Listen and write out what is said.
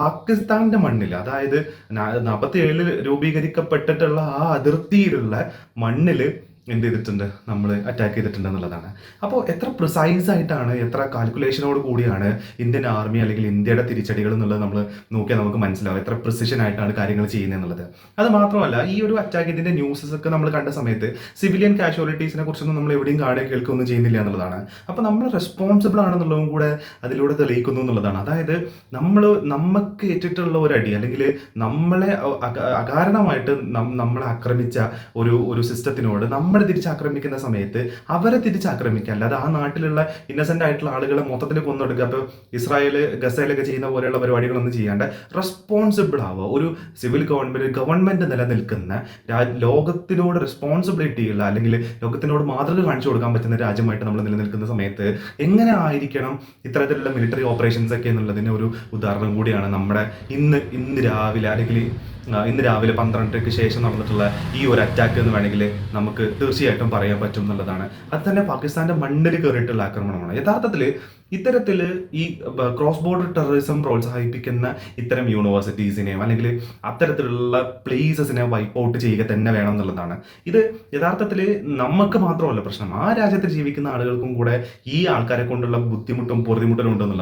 പാകിസ്ഥാന്റെ മണ്ണിൽ, അതായത് 47 രൂപീകരിക്കപ്പെട്ടിട്ടുള്ള ആ അതിർത്തിയിലുള്ള മണ്ണില് എന്ത് ചെയ്തിട്ടുണ്ട്, നമ്മൾ അറ്റാക്ക് ചെയ്തിട്ടുണ്ട് എന്നുള്ളതാണ്. അപ്പോൾ എത്ര പ്രിസൈസ് ആയിട്ടാണ്, എത്ര കാൽക്കുലേഷനോട് കൂടിയാണ് ഇന്ത്യൻ ആർമി അല്ലെങ്കിൽ ഇന്ത്യയുടെ തിരിച്ചടികൾ എന്നുള്ളത് നമ്മൾ നോക്കിയാൽ നമുക്ക് മനസ്സിലാവും എത്ര പ്രിസിഷൻ ആയിട്ടാണ് കാര്യങ്ങൾ ചെയ്യുന്നത് എന്നുള്ളത്. അത് മാത്രമല്ല, ഈ ഒരു അറ്റാക്ക് ഇതിന്റെ ന്യൂസസ് ഒക്കെ നമ്മൾ കണ്ട സമയത്ത് സിവിലിയൻ കാഷ്വാലിറ്റീസിനെ കുറിച്ചൊന്നും നമ്മൾ എവിടെയും കാണുകയും കേൾക്കുകയൊന്നും ചെയ്യുന്നില്ല എന്നുള്ളതാണ്. അപ്പോൾ നമ്മൾ റെസ്പോൺസിബിൾ ആണെന്നുള്ളതും കൂടെ അതിലൂടെ തെളിയിക്കുന്നു എന്നുള്ളതാണ്. അതായത് നമുക്ക് ഏറ്റിട്ടുള്ള ഒരു അടി, അല്ലെങ്കിൽ നമ്മളെ അകാരണമായിട്ട് നമ്മളെ ആക്രമിച്ച ഒരു സിസ്റ്റത്തിനോട് നമ്മൾ തിരിച്ചാക്രമിക്കുന്ന സമയത്ത് അവരെ തിരിച്ചാക്രമിക്കുക, അല്ലാതെ ആ നാട്ടിലുള്ള ഇന്നസെന്റ് ആയിട്ടുള്ള ആളുകളെ മൊത്തത്തിൽ കൊന്നെടുക്കുക. അപ്പോൾ ഇസ്രായേൽ ഗസയിലൊക്കെ ചെയ്യുന്ന പോലെയുള്ള പരിപാടികളൊന്നും ചെയ്യാണ്ട് റെസ്പോൺസിബിൾ ആവുക. ഒരു സിവിൽ ഗവൺമെന്റ് നിലനിൽക്കുന്ന ലോകത്തിനോട് റെസ്പോൺസിബിലിറ്റി ഉള്ള, അല്ലെങ്കിൽ ലോകത്തിനോട് മാതൃക കാണിച്ചു കൊടുക്കാൻ പറ്റുന്ന രാജ്യമായിട്ട് നമ്മൾ നിലനിൽക്കുന്ന സമയത്ത് എങ്ങനെ ആയിരിക്കണം ഇത്തരത്തിലുള്ള മിലിറ്ററി ഓപ്പറേഷൻസ് ഒക്കെ എന്നുള്ളതിന് ഒരു ഉദാഹരണം കൂടിയാണ് നമ്മുടെ ഇന്ന് രാവിലെ, അല്ലെങ്കിൽ ഇന്ന് രാവിലെ 12ക്ക് ശേഷം നടന്നിട്ടുള്ള ഈ ഒരു അറ്റാക്ക് എന്ന് വേണമെങ്കിൽ നമുക്ക് തീർച്ചയായിട്ടും പറയാൻ പറ്റും എന്നുള്ളതാണ്. അത് തന്നെ പാകിസ്ഥാന്റെ മണ്ണിൽ കയറിയിട്ടുള്ള ആക്രമണമാണ്. യഥാർത്ഥത്തിൽ ഇത്തരത്തിൽ ഈ ക്രോസ് ബോർഡർ ടെററിസം പ്രോത്സാഹിപ്പിക്കുന്ന ഇത്തരം യൂണിവേഴ്സിറ്റീസിനെയും അല്ലെങ്കിൽ അത്തരത്തിലുള്ള പ്ലേസസിനെ വൈപ്പ് ഔട്ട് ചെയ്യുക തന്നെ വേണം എന്നുള്ളതാണ്. ഇത് യഥാർത്ഥത്തിൽ നമുക്ക് മാത്രമല്ല പ്രശ്നം, ആ രാജ്യത്ത് ജീവിക്കുന്ന ആളുകൾക്കും കൂടെ ഈ ആൾക്കാരെ കൊണ്ടുള്ള ബുദ്ധിമുട്ടും പൊറുതിമുട്ടലും ഉണ്ടെന്നുള്ളതാണ്.